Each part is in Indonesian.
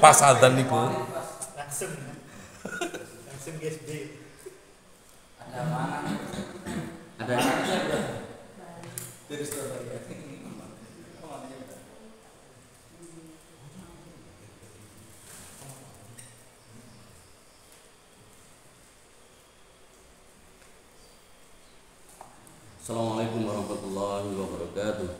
Pas adzan niku. Langsung GSD. Ada mana? Ada dari Surabaya. Assalamualaikum warahmatullahi wabarakatuh.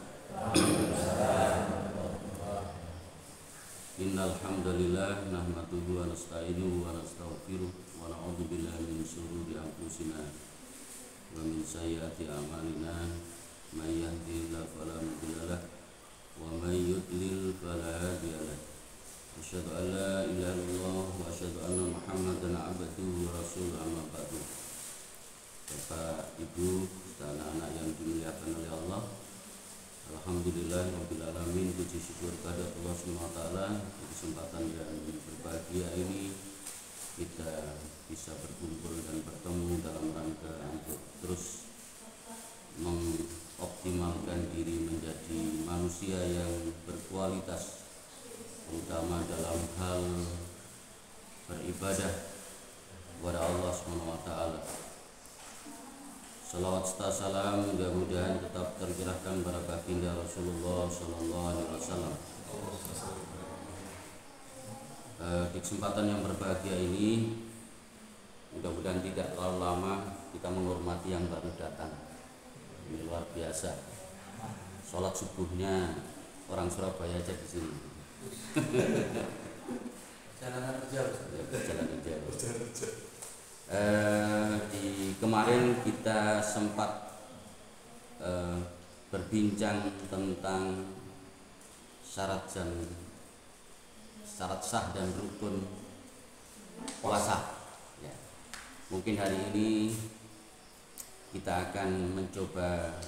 Innal hamdalillah nahmaduhu wa nasta'inuhu wa nastaghfiruh wa na'udzu billahi min shururi anfusina wa min sayyiati a'malina may yahdihillahu fala mudilla lahu wa may yudlil fala hadiya lahu. Asyhadu an la ilaha illallah wa asyhadu anna Muhammadan abduhu wa rasuluhu amma ba'du. Bapak, Ibu, dan anak-anak yang dimuliakan oleh Allah, alhamdulillah rabbil alamin, puji syukur kepada Allah Subhanahu wa taala. Di kesempatan yang berbahagia ini kita bisa berkumpul dan bertemu dalam rangka untuk terus mengoptimalkan diri menjadi manusia yang berkualitas, terutama dalam hal beribadah kepada Allah Subhanahu wa taala. Salawat serta salam mudah-mudahan tetap tercurahkan pada baginda Rasulullah Sallallahu Alaihi Wasallam. Di kesempatan yang berbahagia ini, mudah-mudahan tidak terlalu lama kita menghormati yang baru datang. Ini luar biasa. Sholat subuhnya orang Surabaya aja di sini. Jalan kerja. Di kemarin kita sempat berbincang tentang syarat sah dan rukun puasa. Ya. Mungkin hari ini kita akan mencoba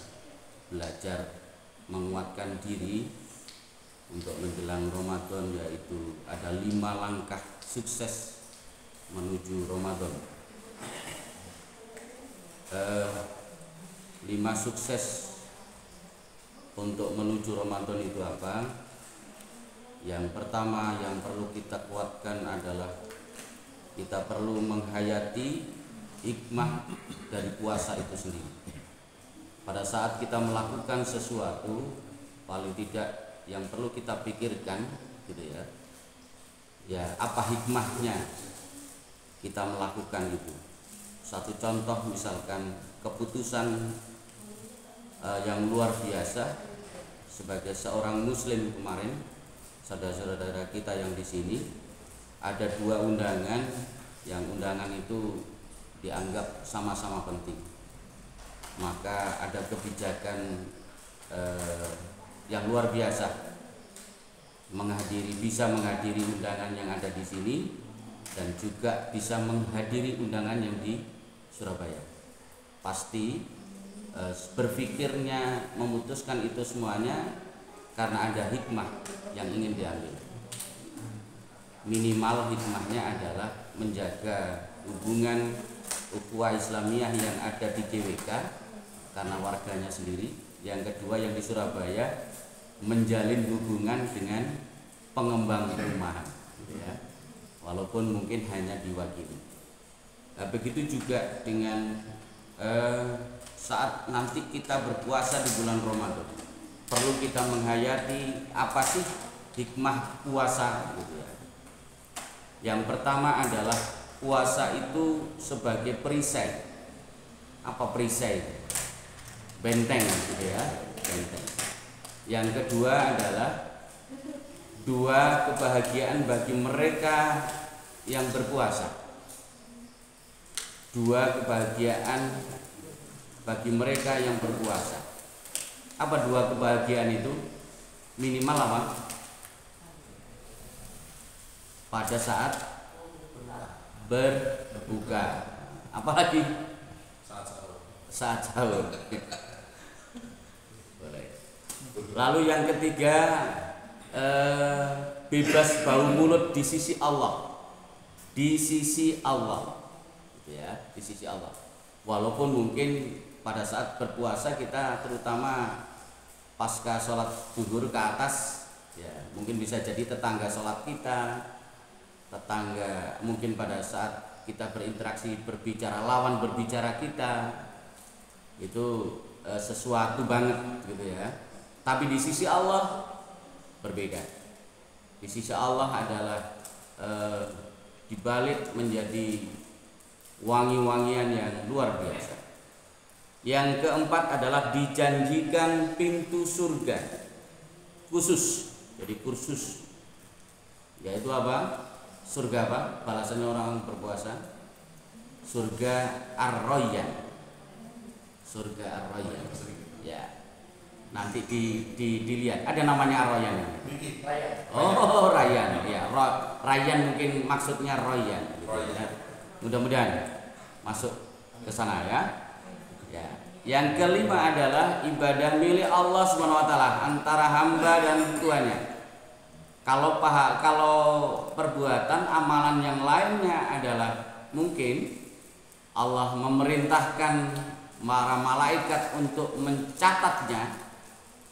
belajar menguatkan diri untuk menjelang Ramadan, yaitu ada 5 langkah sukses menuju Ramadan. 5 sukses untuk menuju Ramadan itu apa? Yang pertama yang perlu kita kuatkan adalah kita perlu menghayati hikmah dari puasa itu sendiri. Pada saat kita melakukan sesuatu, paling tidak yang perlu kita pikirkan gitu ya. Ya, apa hikmahnya kita melakukan itu? Satu contoh misalkan keputusan yang luar biasa sebagai seorang muslim kemarin, saudara-saudara kita yang di sini ada 2 undangan, yang undangan itu dianggap sama-sama penting. Maka ada kebijakan yang luar biasa bisa menghadiri undangan yang ada di sini dan juga bisa menghadiri undangan yang di Surabaya. Pasti berpikirnya memutuskan itu semuanya karena ada hikmah yang ingin diambil. Minimal hikmahnya adalah menjaga hubungan ukhuwah Islamiyah yang ada di GWK karena warganya sendiri. Yang kedua yang di Surabaya menjalin hubungan dengan pengembang perumahan, gitu ya. Walaupun mungkin hanya diwakili. Nah, begitu juga dengan saat nanti kita berpuasa di bulan Ramadan, perlu kita menghayati apa sih hikmah puasa, gitu ya. Yang pertama adalah puasa itu sebagai perisai. Apa perisai? Benteng, gitu ya, benteng. Yang kedua adalah 2 kebahagiaan bagi mereka yang berpuasa. 2 kebahagiaan bagi mereka yang berpuasa. Apa 2 kebahagiaan itu? Minimal apa? Pada saat berbuka. Apalagi? Saat sahur. Lalu yang ketiga, bebas bau mulut di sisi Allah. Di sisi Allah. Ya, di sisi Allah. Walaupun mungkin pada saat berpuasa kita terutama pasca sholat zuhur ke atas, ya mungkin bisa jadi tetangga sholat kita tetangga, mungkin pada saat kita berinteraksi, berbicara, lawan berbicara kita itu sesuatu banget gitu ya. Tapi di sisi Allah berbeda. Di sisi Allah adalah dibalik menjadi wangi-wangian yang luar biasa. Yang keempat adalah dijanjikan pintu surga khusus. Jadi kursus, yaitu apa? Surga apa? Balasannya orang berpuasa, surga Ar-Rayyan. Surga Ar-Rayyan. Ya. Nanti dilihat. Ada namanya Ar-Rayyan. Oh, Rayyan. Ya, Rayyan mungkin maksudnya Rayyan. Gitu, ya. Mudah-mudahan masuk ke sana ya. Ya. Yang kelima adalah ibadah milik Allah Subhanahu wa taala antara hamba dan tuannya. Kalau perbuatan amalan yang lainnya adalah mungkin Allah memerintahkan para malaikat untuk mencatatnya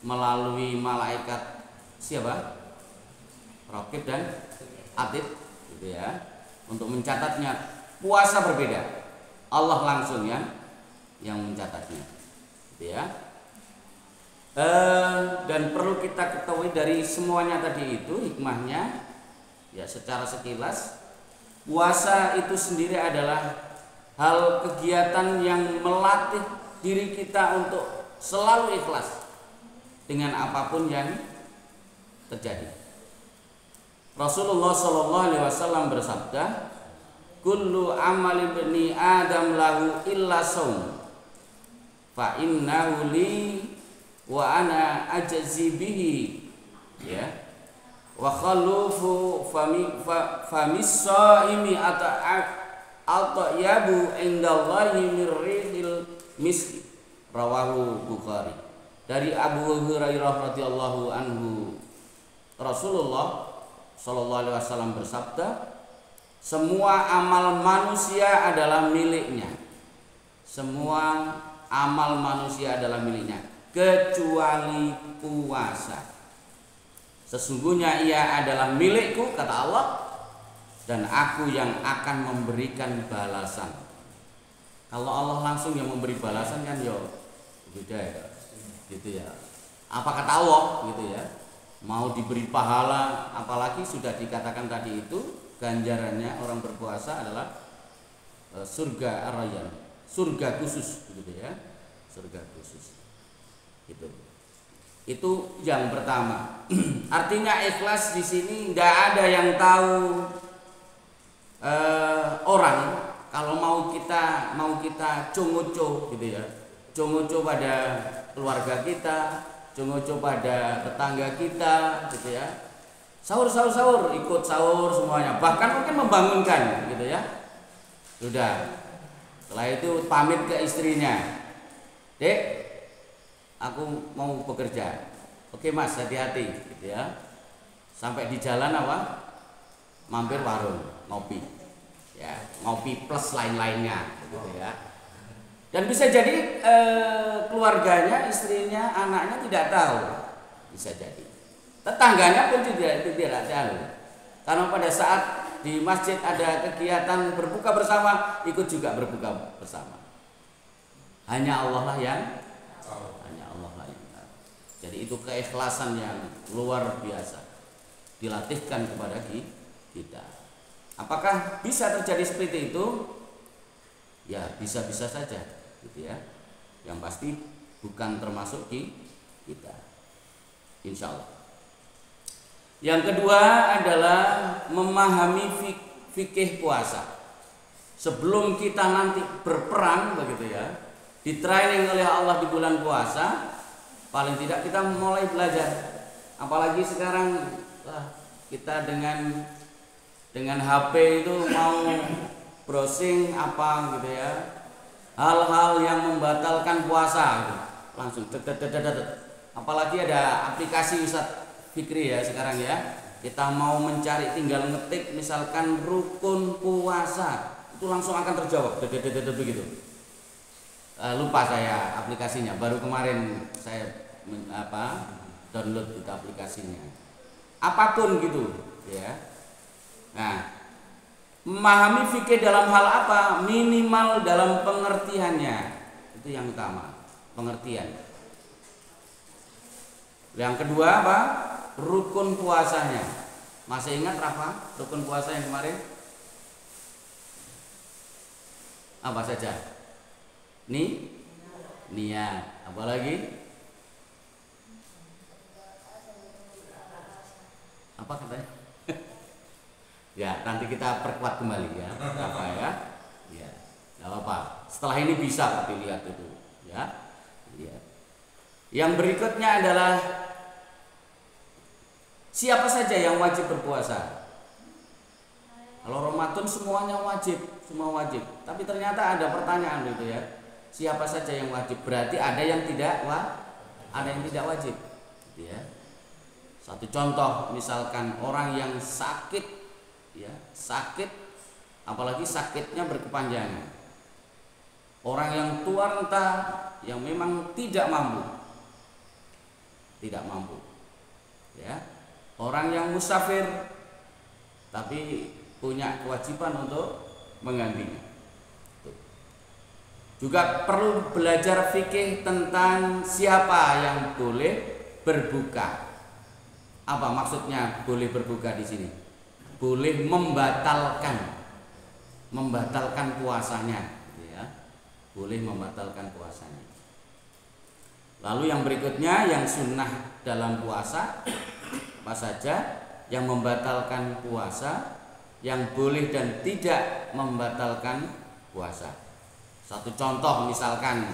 melalui malaikat siapa? Raqib dan Atid gitu ya. Untuk mencatatnya. Puasa berbeda. Allah langsung ya yang mencatatnya. Gitu ya. Dan perlu kita ketahui dari semuanya tadi itu hikmahnya ya, secara sekilas puasa itu sendiri adalah hal kegiatan yang melatih diri kita untuk selalu ikhlas dengan apapun yang terjadi. Rasulullah SAW bersabda, kullu amali bani Adam lahu illa shaum fa innahu li wa ana ajzi bihi ya wa khalufu famis shaimi atyabu indallahi mirrihil miski, rawahu Bukhari. Dari Abu Hurairah radhiyallahu anhu, Rasulullah sallallahu alaihi wasallam bersabda, semua amal manusia adalah miliknya. Semua amal manusia adalah miliknya kecuali puasa. Sesungguhnya ia adalah milikku, kata Allah, dan aku yang akan memberikan balasan. Kalau Allah langsung yang memberi balasan kan yo beda ya. Gitu ya. Apa kata Allah gitu ya. Mau diberi pahala, apalagi sudah dikatakan tadi itu ganjarannya orang berpuasa adalah surga Ar-Rayyan, surga khusus gitu ya. Surga khusus. Gitu. Itu yang pertama. Artinya ikhlas di sini nggak ada yang tahu orang. Kalau mau kita cunguco gitu ya, cunguco pada keluarga kita, cunguco pada tetangga kita gitu ya. Sahur ikut sahur semuanya, bahkan mungkin membangunkan gitu ya. Sudah. Setelah itu pamit ke istrinya, Dek, aku mau bekerja. Oke Mas, hati-hati gitu ya. Sampai di jalan apa? Mampir warung, ngopi. Ya, ngopi plus lain-lainnya gitu ya. Dan bisa jadi keluarganya, istrinya, anaknya tidak tahu. Bisa jadi. Tetangganya pun tidak tahu. Karena pada saat di masjid ada kegiatan berbuka bersama, ikut juga berbuka bersama. Hanya Allah lah yang tahu. Jadi itu keikhlasan yang luar biasa dilatihkan kepada kita. Apakah bisa terjadi seperti itu? Ya bisa-bisa saja gitu ya. Yang pasti bukan termasuk kita, insya Allah. Yang kedua adalah memahami fikih puasa. Sebelum kita nanti berperang begitu ya, di training oleh Allah di bulan puasa, paling tidak kita mulai belajar. Apalagi sekarang kita dengan HP itu mau browsing apa gitu ya, hal-hal yang membatalkan puasa gitu. Langsung apalagi ada aplikasi Ustaz Fikri ya sekarang ya, kita mau mencari tinggal ngetik misalkan rukun puasa itu langsung akan terjawab begitu. Lupa saya aplikasinya, baru kemarin saya download itu aplikasinya. Apapun gitu ya. Nah, Memahami fikih dalam hal apa? Minimal dalam pengertiannya. Itu yang utama, pengertian. Yang kedua apa? Rukun puasanya. Masih ingat apa? Rukun puasa yang kemarin? Apa saja? Niat. Apa lagi? Apa katanya? Ya, nanti kita perkuat kembali ya. Apa ya? Ya, nggak apa-apa. Setelah ini bisa dilihat itu, ya. Lihat. Yang berikutnya adalah siapa saja yang wajib berpuasa? Kalau Ramadan semuanya wajib, semua wajib. Tapi ternyata ada pertanyaan gitu ya. Siapa saja yang wajib? Berarti ada yang tidak wajib. Gitu ya. Satu contoh, misalkan orang yang sakit, ya, sakit, apalagi sakitnya berkepanjangan. Orang yang tua renta yang memang tidak mampu, ya. Orang yang musafir tapi punya kewajiban untuk menggantinya. Juga perlu belajar fikih tentang siapa yang boleh berbuka. Apa maksudnya boleh berbuka di sini? Boleh membatalkan puasanya, ya. Boleh membatalkan puasanya. Lalu yang berikutnya yang sunnah dalam puasa apa saja yang membatalkan puasa, yang boleh dan tidak membatalkan puasa. Satu contoh misalkan,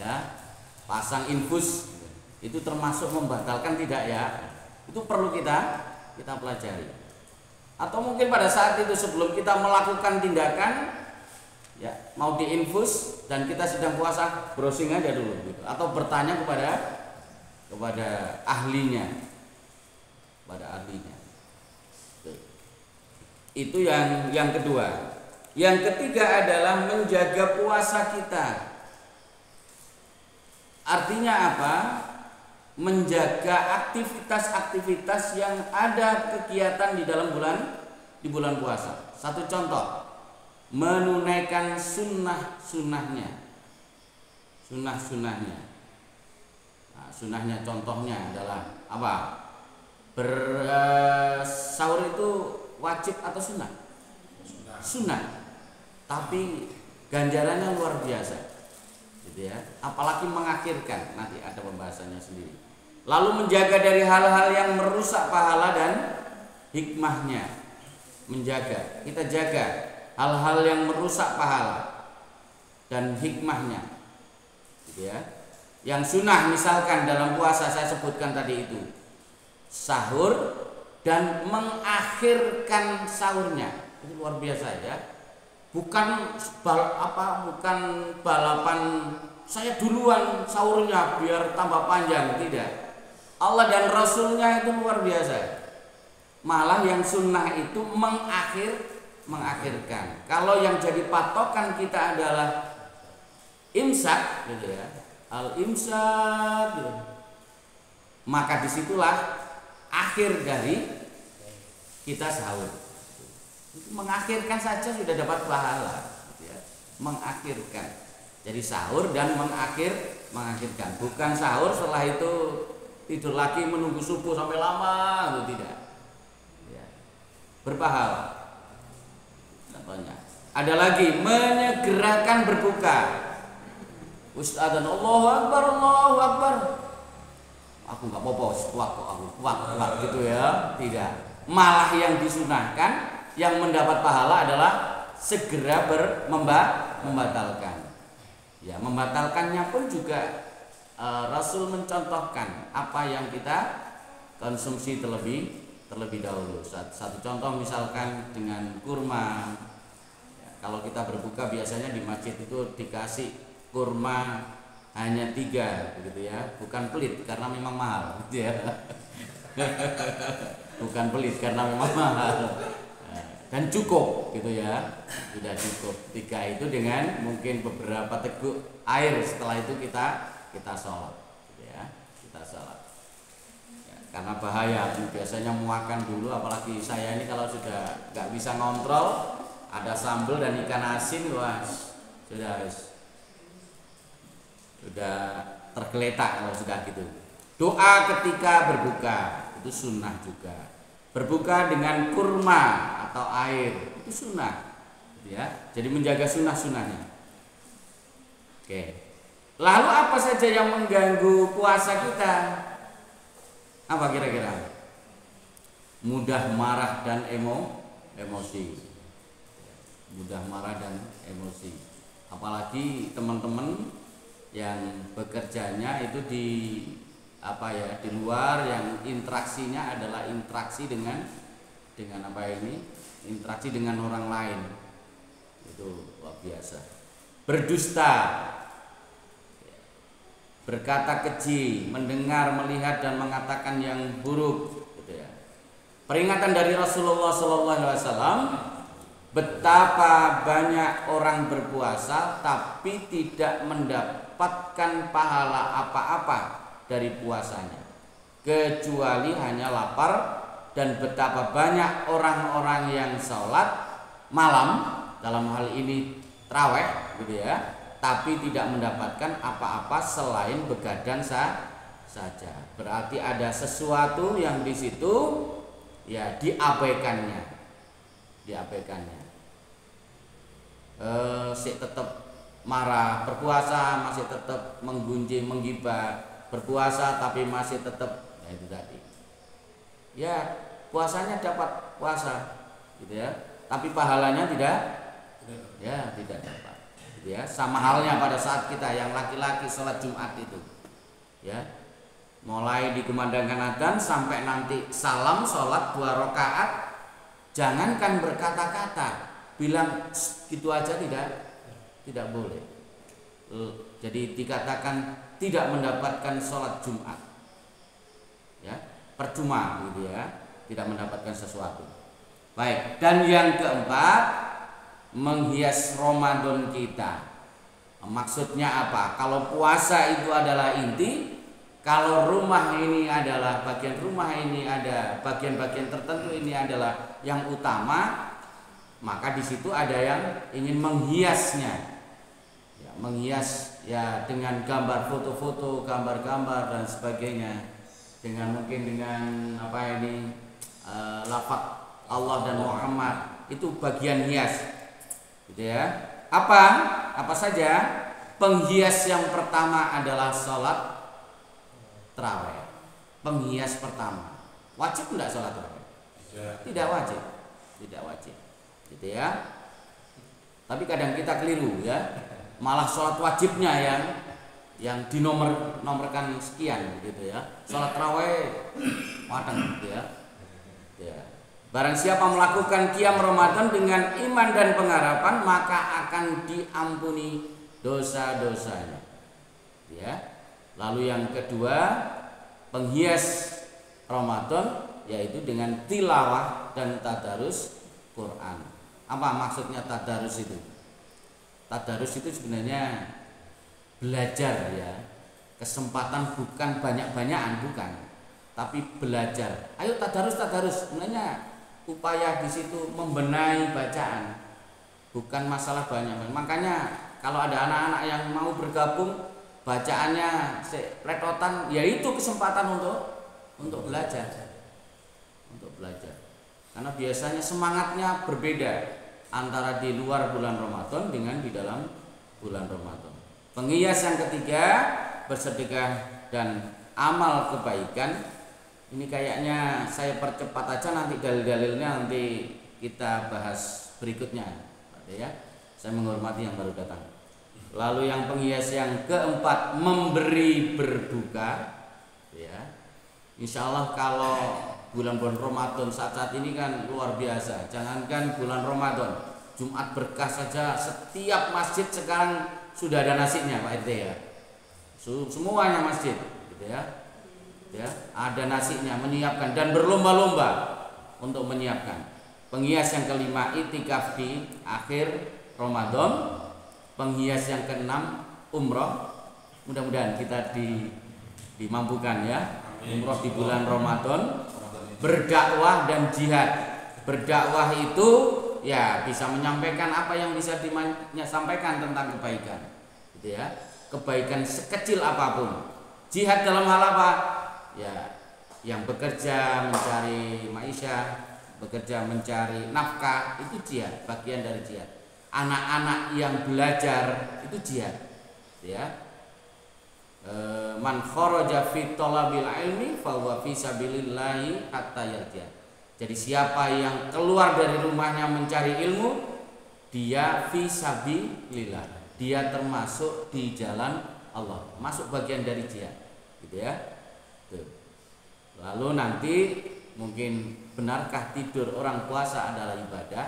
ya, pasang infus itu termasuk membatalkan tidak ya? Itu perlu kita pelajari. Atau mungkin pada saat itu sebelum kita melakukan tindakan, ya, mau diinfus dan kita sedang puasa, browsing aja dulu gitu. Atau bertanya kepada ahlinya. Itu yang kedua. Yang ketiga adalah menjaga puasa kita. Artinya apa? Menjaga aktivitas-aktivitas yang ada kegiatan di dalam bulan puasa. Satu contoh, menunaikan sunnahnya. Nah, sunnahnya contohnya adalah apa? Bersahur itu wajib atau sunnah? Sunnah. Tapi ganjarannya luar biasa. Gitu ya. Apalagi mengakhirkan, nanti ada pembahasannya sendiri. Lalu menjaga dari hal-hal yang merusak pahala dan hikmahnya. Kita jaga hal-hal yang merusak pahala dan hikmahnya. Gitu ya. Yang sunnah misalkan dalam puasa saya sebutkan tadi itu sahur dan mengakhirkan sahurnya. Itu luar biasa ya. Bukan balapan saya duluan sahurnya biar tambah panjang, tidak. Allah dan Rasulnya itu luar biasa. Malah yang sunnah itu mengakhirkan. Kalau yang jadi patokan kita adalah imsak, gitu ya, al-imsak, gitu. Maka disitulah akhir dari kita sahur. Itu mengakhirkan saja sudah dapat pahala, gitu ya. Mengakhirkan. Jadi sahur dan mengakhirkan. Bukan sahur setelah itu tidur lagi menunggu subuh sampai lama, itu tidak. Ya. Berpahala. Contohnya. Ada lagi menyegerakan berbuka. Ustaz dan Allahu Akbar. Aku nggak apa-apa, kuat gitu ya. Tidak. Malah yang disunahkan, yang mendapat pahala adalah segera membatalkan. Ya, membatalkannya pun juga Rasul mencontohkan apa yang kita konsumsi terlebih dahulu. Satu contoh misalkan dengan kurma. Ya, kalau kita berbuka biasanya di masjid itu dikasih kurma hanya 3, begitu ya. Bukan pelit karena memang mahal, ya. Bukan pelit karena memang mahal. Dan cukup gitu ya, sudah cukup 3 itu dengan mungkin beberapa teguk air. Setelah itu kita sholat gitu ya, kita sholat ya. karena bahaya. Biasanya muakan dulu, apalagi saya ini kalau sudah nggak bisa ngontrol, ada sambal dan ikan asin, wah sudah tergeletak kalau sudah gitu. Doa ketika berbuka itu sunnah juga. Berbuka dengan kurma atau air itu sunnah, ya. Jadi menjaga sunnah-sunnahnya. Oke. Lalu apa saja yang mengganggu puasa kita? Apa kira-kira? Mudah marah dan emosi. Mudah marah dan emosi. Apalagi teman-teman yang bekerjanya itu di luar, yang interaksinya adalah interaksi dengan interaksi dengan orang lain. Itu luar biasa. Berdusta, berkata keji, mendengar, melihat dan mengatakan yang buruk, gitu ya. Peringatan dari Rasulullah SAW, betapa banyak orang berpuasa tapi tidak mendapatkan pahala apa-apa dari puasanya, kecuali hanya lapar. Dan betapa banyak orang-orang yang sholat malam, dalam hal ini tarawih, gitu ya, tapi tidak mendapatkan apa-apa selain begadang saja. Berarti ada sesuatu yang di situ ya diabaikannya. Tetap marah berpuasa, masih tetap menggunjing, menggibah berpuasa, tapi masih tetap itu tadi. Ya, puasanya dapat puasa, gitu ya, tapi pahalanya tidak dapat, gitu ya. Sama halnya pada saat kita yang laki-laki sholat Jumat itu, ya, mulai dikumandangkan adzan sampai nanti salam sholat 2 rakaat, jangankan berkata-kata, bilang gitu aja tidak boleh. Jadi dikatakan tidak mendapatkan sholat Jumat, ya, percuma, gitu ya, tidak mendapatkan sesuatu. Baik, dan yang keempat, menghias Ramadan kita. Maksudnya apa? Kalau puasa itu adalah inti, kalau rumah ini adalah bagian rumah ini ada bagian-bagian tertentu ini adalah yang utama, maka di situ ada yang ingin menghiasnya. Ya, menghias ya dengan gambar foto-foto, gambar-gambar dan sebagainya. Mungkin dengan lafaz Allah dan Muhammad, itu bagian hias, gitu ya. Apa saja? Penghias yang pertama adalah sholat tarawih. Penghias pertama. Wajib enggak sholat tarawih? Tidak wajib, gitu ya. Tapi kadang kita keliru, ya, malah sholat wajibnya yang dinomorkan sekian, gitu ya. Sholat tarawih wadang, gitu ya. Barang siapa melakukan qiyam Ramadan dengan iman dan pengharapan, maka akan diampuni dosa-dosanya, ya. Lalu yang kedua, penghias Ramadan yaitu dengan tilawah dan tadarus Quran. Apa maksudnya tadarus itu? Tadarus itu sebenarnya belajar, ya. Kesempatan bukan banyak-banyakan, bukan, tapi belajar. Ayo tadarus. Sebenarnya upaya di situ membenahi bacaan, bukan masalah banyak. Makanya kalau ada anak-anak yang mau bergabung, bacaannya retotan, yaitu kesempatan untuk belajar. Karena biasanya semangatnya berbeda antara di luar bulan Ramadan dengan di dalam bulan Ramadan. Penghias yang ketiga, bersedekah dan amal kebaikan. Ini kayaknya saya percepat aja, nanti dalil-dalilnya nanti kita bahas berikutnya, ya. Saya menghormati yang baru datang. Lalu yang penghias yang keempat, memberi berbuka, ya. Insya Allah kalau bulan-bulan Ramadan saat ini kan luar biasa. Jangankan bulan Ramadan, Jumat berkah saja setiap masjid sekarang sudah ada nasinya, Pak RT, ya. Semuanya masjid, gitu ya. Ya, ada nasinya, menyiapkan dan berlomba-lomba untuk menyiapkan. Penghias yang kelima, itikaf di akhir Ramadan. Penghias yang keenam, umroh. Mudah-mudahan kita dimampukan, ya. umroh di bulan Ramadan, berdakwah dan jihad. Berdakwah itu ya bisa menyampaikan apa yang bisa disampaikan tentang kebaikan, gitu ya. Kebaikan sekecil apapun. Jihad dalam hal apa? Ya, yang bekerja mencari maisha, bekerja mencari nafkah, itu jihad, bagian dari jihad. Anak-anak yang belajar itu jihad, ya. Man kharaja fi talabil ilmi fa huwa fi sabilillahi hatta yarja. Jadi siapa yang keluar dari rumahnya mencari ilmu, dia fi sabilillah. Dia termasuk di jalan Allah, masuk bagian dari jihad, gitu ya. Tuh. Lalu nanti mungkin benarkah tidur orang puasa adalah ibadah?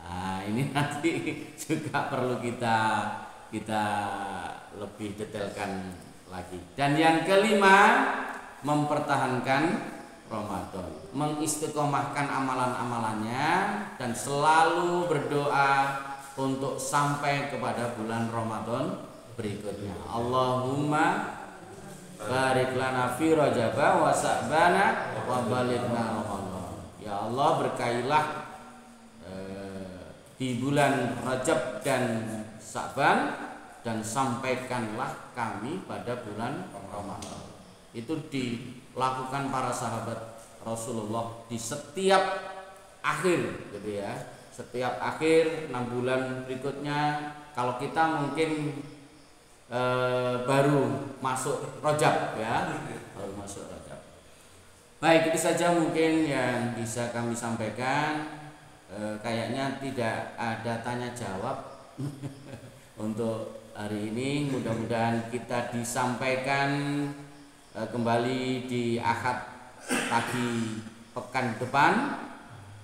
Nah, ini nanti juga perlu kita lebih detailkan lagi. Dan yang kelima, mempertahankan Ramadan, mengistiqomahkan amalan-amalannya dan selalu berdoa untuk sampai kepada bulan Ramadan berikutnya. Allahumma barik lana fi Rajab wa Sa'bana wa balighna Ramadan. Ya Allah, berkailah di bulan Rajab dan Sa'ban, dan sampaikanlah kami pada bulan Ramadan. Itu dilakukan para sahabat Rasulullah di setiap akhir, gitu ya. Setiap akhir 6 bulan berikutnya. Kalau kita mungkin baru masuk Rajab, ya, baru masuk Rajab. Baik, itu saja mungkin yang bisa kami sampaikan. Kayaknya tidak ada tanya jawab untuk hari ini. Mudah-mudahan kita disampaikan kembali di Ahad pagi pekan depan,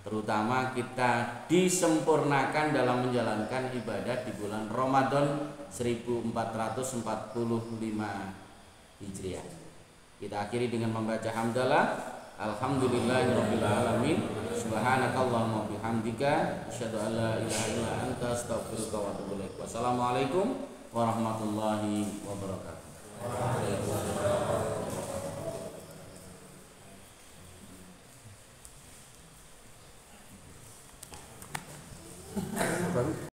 terutama kita disempurnakan dalam menjalankan ibadah di bulan Ramadan 1445 Hijriah. Kita akhiri dengan membaca hamdalah. Alhamdulillahirabbil alamin. Subhanakallahumma bihamdika asyhadu an la ilaha illa anta astaghfiruka wa atubu ilaik. Wassalamualaikum warahmatullahi wabarakatuh.